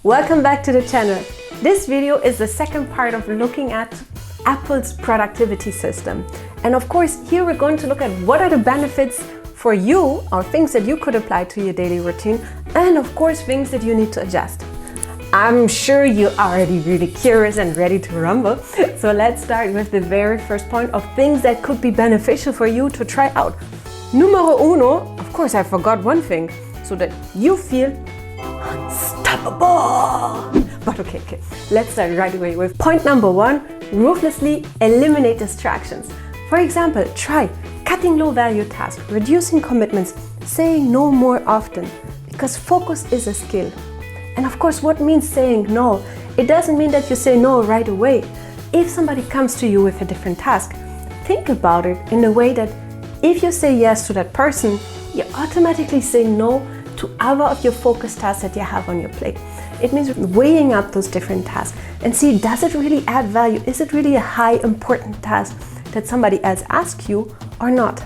Welcome back to the channel. This video is the second part of looking at Apple's productivity system. And of course, here we're going to look at what are the benefits for you or things that you could apply to your daily routine, and of course, things that you need to adjust. I'm sure you're already really curious and ready to rumble. So let's start with the very first point of things that could be beneficial for you to try out. Numero uno, of course, I forgot one thing, so that you feel unstoppable. But okay, let's start right away with point number one, ruthlessly eliminate distractions. For example, try cutting low-value tasks, reducing commitments, saying no more often, because focus is a skill. And of course, what means saying no? It doesn't mean that you say no right away. If somebody comes to you with a different task, think about it in a way that if you say yes to that person, you automatically say no to other of your focus tasks that you have on your plate. It means weighing up those different tasks and see, does it really add value? Is it really a high important task that somebody else asks you or not?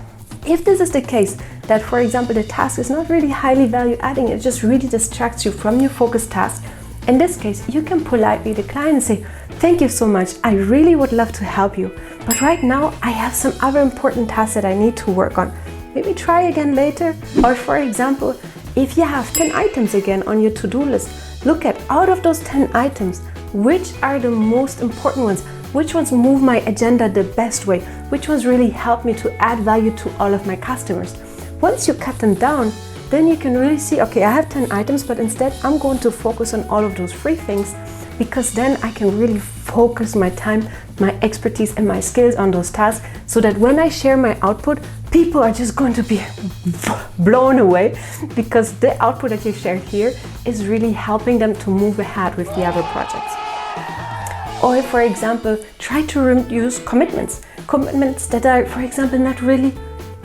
If this is the case, that for example the task is not really highly value adding, it just really distracts you from your focus task, in this case you can politely decline and say, thank you so much, I really would love to help you, but right now I have some other important tasks that I need to work on. Maybe try again later. Or for example, if you have 10 items again on your to-do list, look at out of those 10 items, which are the most important ones? Which ones move my agenda the best way? Which ones really help me to add value to all of my customers? Once you cut them down, then you can really see, okay, I have 10 items, but instead I'm going to focus on all of those free things, because then I can really focus my time, my expertise and my skills on those tasks, so that when I share my output, people are just going to be blown away, because the output that you shared here is really helping them to move ahead with the other projects. Or for example, try to reduce commitments that are, for example, not really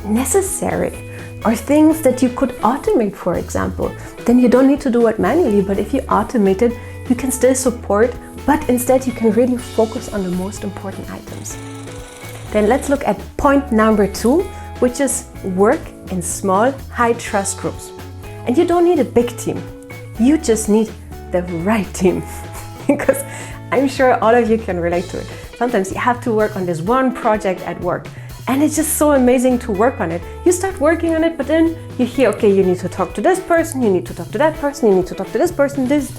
necessary, or things that you could automate, for example. Then you don't need to do it manually, but if you automate it, you can still support, but instead you can really focus on the most important items. Then let's look at point number two, which is work in small, high trust groups. And you don't need a big team. You just need the right team. Because I'm sure all of you can relate to it. Sometimes you have to work on this one project at work, and it's just so amazing to work on it. You start working on it, but then you hear, okay, you need to talk to this person, you need to talk to that person, you need to talk to this person, this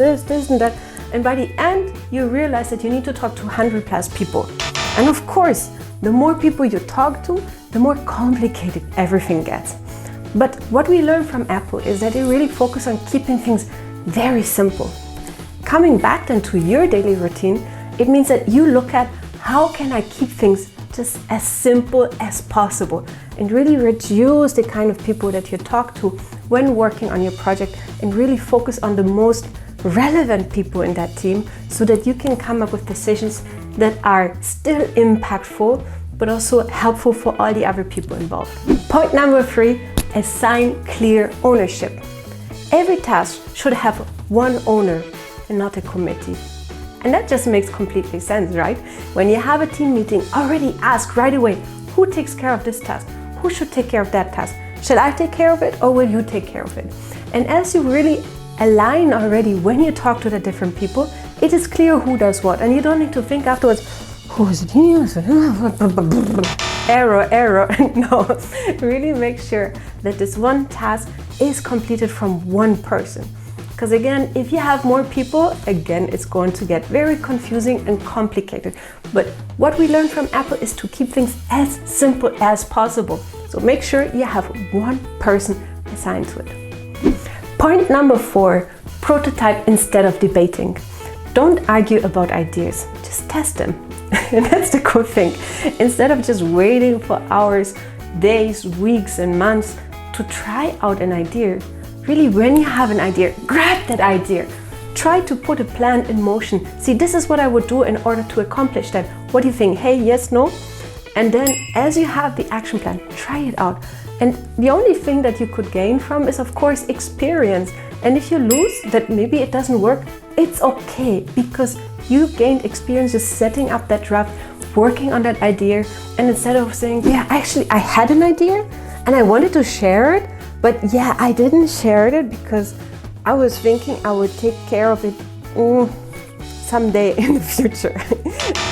and that. And by the end, you realize that you need to talk to 100 plus people. And of course, the more people you talk to, the more complicated everything gets. But what we learned from Apple is that they really focus on keeping things very simple. Coming back then to your daily routine, it means that you look at how can I keep things just as simple as possible, and really reduce the kind of people that you talk to when working on your project, and really focus on the most relevant people in that team, so that you can come up with decisions that are still impactful but also helpful for all the other people involved. Point number three, assign clear ownership. Every task should have one owner and not a committee. And that just makes completely sense, right? When you have a team meeting, already ask right away, who takes care of this task? Who should take care of that task? Shall I take care of it, or will you take care of it? And as you really align already when you talk to the different people, it is clear who does what, and you don't need to think afterwards, who is it here? Error. No, really make sure that this one task is completed from one person. Because again, if you have more people, again, it's going to get very confusing and complicated. But what we learned from Apple is to keep things as simple as possible. So make sure you have one person assigned to it. Point number four, prototype instead of debating. Don't argue about ideas, just test them. And that's the cool thing. Instead of just waiting for hours, days, weeks and months to try out an idea, really, when you have an idea, grab that idea. Try to put a plan in motion. See, this is what I would do in order to accomplish that. What do you think? Hey, yes, no? And then as you have the action plan, try it out. And the only thing that you could gain from is, of course, experience. And if you lose, that maybe it doesn't work, it's okay, because you gained experience just setting up that draft, working on that idea. And instead of saying, yeah, actually, I had an idea and I wanted to share it, but yeah, I didn't share it because I was thinking I would take care of it someday in the future.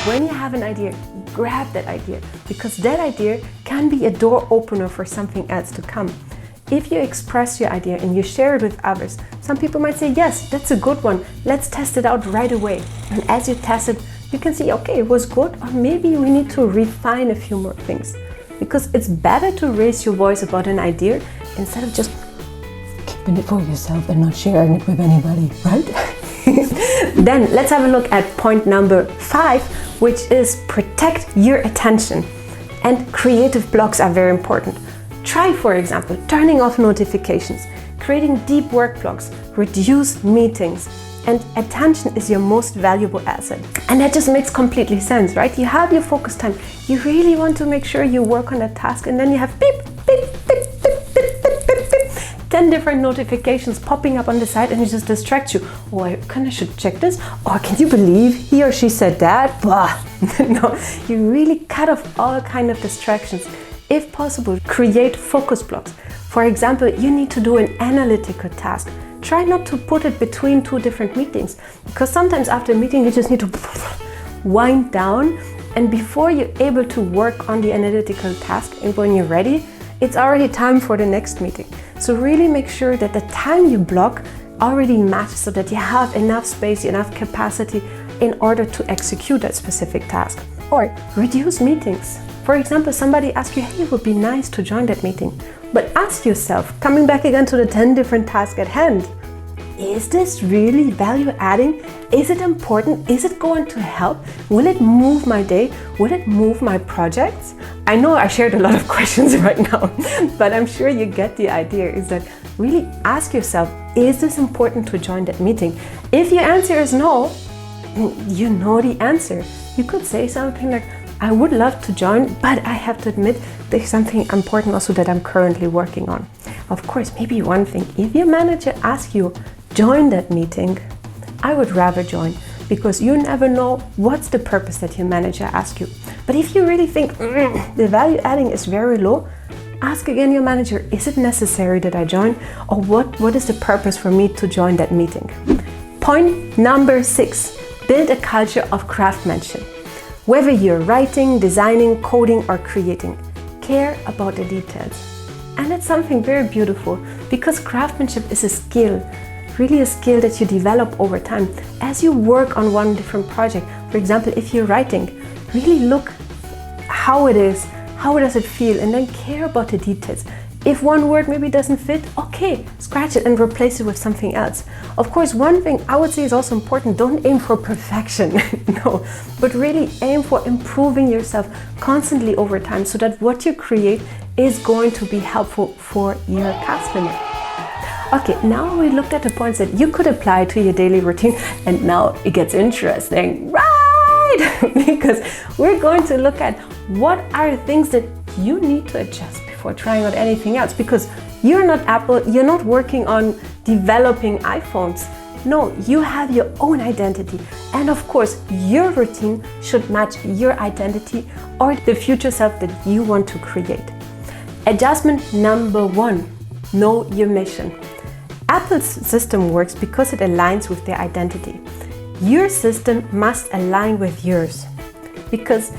When you have an idea, grab that idea, because that idea can be a door opener for something else to come. If you express your idea and you share it with others, some people might say, yes, that's a good one, let's test it out right away. And as you test it, you can see, okay, it was good, or maybe we need to refine a few more things. Because it's better to raise your voice about an idea instead of just keeping it for yourself and not sharing it with anybody, right? Then let's have a look at point number 5, which is protect your attention. And creative blocks are very important. Try, for example, turning off notifications, creating deep work blocks, reduce meetings, and attention is your most valuable asset. And that just makes completely sense, right? You have your focus time. You really want to make sure you work on a task, and then you have beep, beep, beep, beep, beep, beep, beep, beep, 10 different notifications popping up on the side, and it just distracts you. Oh, I kind of should check this. Or can you believe he or she said that? Blah. No, you really cut off all kind of distractions. If possible, create focus blocks. For example, you need to do an analytical task. Try not to put it between 2 different meetings, because sometimes after a meeting you just need to wind down, and before you're able to work on the analytical task and when you're ready, it's already time for the next meeting. So really make sure that the time you block already matches so that you have enough space, enough capacity in order to execute that specific task. Or reduce meetings. For example, somebody asks you, hey, it would be nice to join that meeting. But ask yourself, coming back again to the 10 different tasks at hand, is this really value adding? Is it important? Is it going to help? Will it move my day? Will it move my projects? I know I shared a lot of questions right now, but I'm sure you get the idea, is that really ask yourself, is this important to join that meeting? If your answer is no, you know the answer. You could say something like, I would love to join, but I have to admit there's something important also that I'm currently working on. Of course, maybe one thing, if your manager asks you, join that meeting, I would rather join, because you never know what's the purpose that your manager asks you. But if you really think the value adding is very low, ask again your manager, is it necessary that I join? Or what is the purpose for me to join that meeting? Point number 6, build a culture of craftsmanship. Whether you're writing, designing, coding, or creating, care about the details. And it's something very beautiful, because craftsmanship is a skill, really a skill that you develop over time. As you work on one different project, for example, if you're writing, really look how it is, how does it feel, and then care about the details. If one word maybe doesn't fit, okay, scratch it and replace it with something else. Of course, one thing I would say is also important, don't aim for perfection, no, but really aim for improving yourself constantly over time, so that what you create is going to be helpful for your customer. Okay, now we looked at the points that you could apply to your daily routine, and now it gets interesting, right? Because we're going to look at what are the things that you need to adjust before trying out anything else, because you're not Apple, you're not working on developing iPhones. No, you have your own identity, and of course your routine should match your identity or the future self that you want to create. Adjustment number 1, know your mission. Apple's system works because it aligns with their identity. Your system must align with yours, because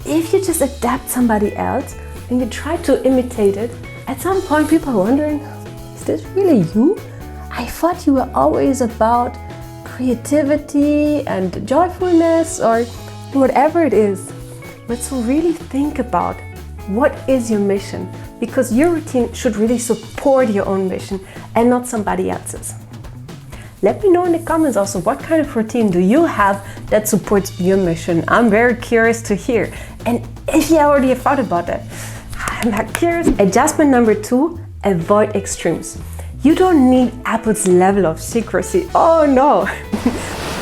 if you just adapt somebody else and you try to imitate it, at some point people are wondering, is this really you? I thought you were always about creativity and joyfulness or whatever it is. But so really think about, what is your mission? Because your routine should really support your own mission and not somebody else's. Let me know in the comments also, what kind of routine do you have that supports your mission? I'm very curious to hear. And if you already have thought about that, I'm not curious. Adjustment number 2, avoid extremes. You don't need Apple's level of secrecy. Oh no!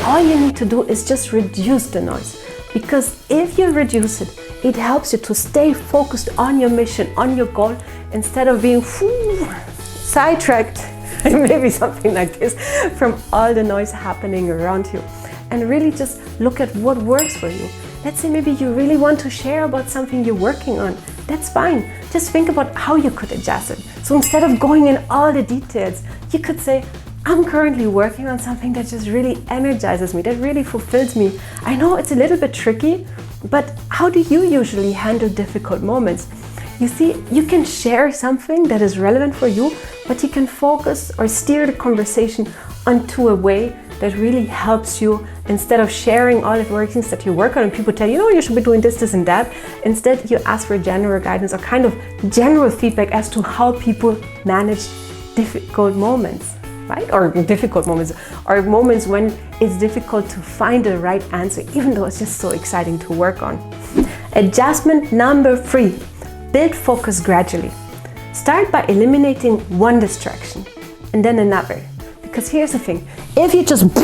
All you need to do is just reduce the noise. Because if you reduce it, it helps you to stay focused on your mission, on your goal, instead of being sidetracked, maybe something like this, from all the noise happening around you. And really just look at what works for you. Let's say maybe you really want to share about something you're working on. That's fine. Just think about how you could adjust it. So instead of going in all the details, you could say, I'm currently working on something that just really energizes me, that really fulfills me. I know it's a little bit tricky, but how do you usually handle difficult moments? You see, you can share something that is relevant for you, but you can focus or steer the conversation onto a way that really helps you, instead of sharing all of the workings that you work on and people tell you, you should be doing this, this and that. Instead, you ask for general guidance or kind of general feedback as to how people manage difficult moments, right? Or difficult moments, or moments when it's difficult to find the right answer, even though it's just so exciting to work on. Adjustment number 3, build focus gradually. Start by eliminating one distraction and then another. Because here's the thing, if you just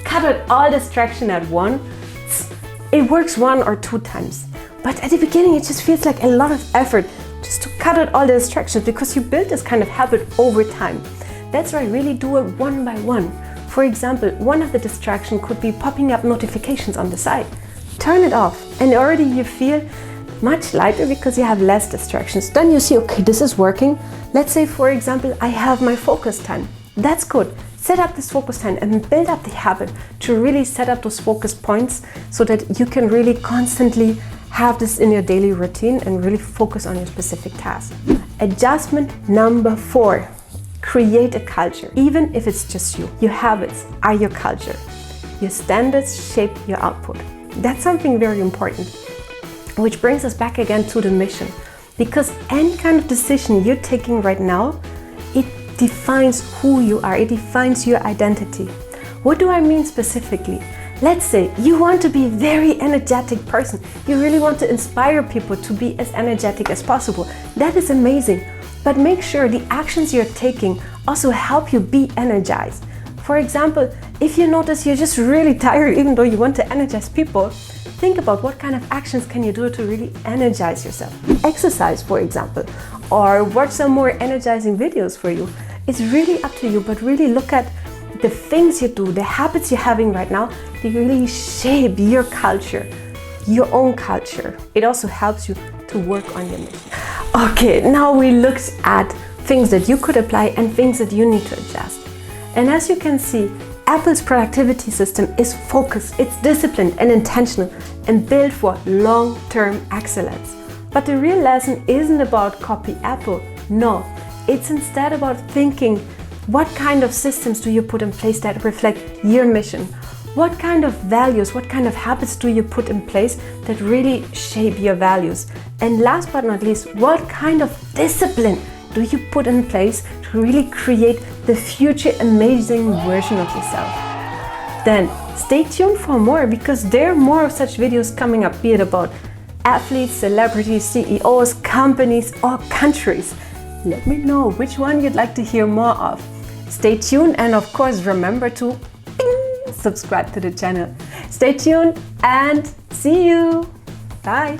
cut out all distraction at once, it works 1 or 2 times. But at the beginning, it just feels like a lot of effort just to cut out all the distractions, because you build this kind of habit over time. That's why I really do it one by one. For example, one of the distractions could be popping up notifications on the side. Turn it off, and already you feel much lighter because you have less distractions. Then you see, okay, this is working. Let's say, for example, I have my focus time. That's good. Set up this focus time and build up the habit to really set up those focus points so that you can really constantly have this in your daily routine and really focus on your specific task. Adjustment number 4, create a culture. Even if it's just you, your habits are your culture. Your standards shape your output. That's something very important, which brings us back again to the mission, because any kind of decision you're taking right now, it defines who you are, it defines your identity. What do I mean specifically? Let's say you want to be a very energetic person. You really want to inspire people to be as energetic as possible. That is amazing. But make sure the actions you're taking also help you be energized. For example, if you notice you're just really tired even though you want to energize people, think about what kind of actions can you do to really energize yourself. Exercise, for example, or watch some more energizing videos for you. It's really up to you, but really look at the things you do, the habits you're having right now, they really shape your culture, your own culture. It also helps you to work on your mission. Okay, now we looked at things that you could apply and things that you need to adjust. And as you can see, Apple's productivity system is focused, it's disciplined and intentional and built for long-term excellence. But the real lesson isn't about copy Apple, no. It's instead about thinking, what kind of systems do you put in place that reflect your mission? What kind of values, what kind of habits do you put in place that really shape your values? And last but not least, what kind of discipline do you put in place to really create the future amazing version of yourself? Then stay tuned for more, because there are more of such videos coming up, be it about athletes, celebrities, CEOs, companies, or countries. Let me know which one you'd like to hear more of. Stay tuned, and of course remember to subscribe to the channel. Stay tuned and see you. Bye.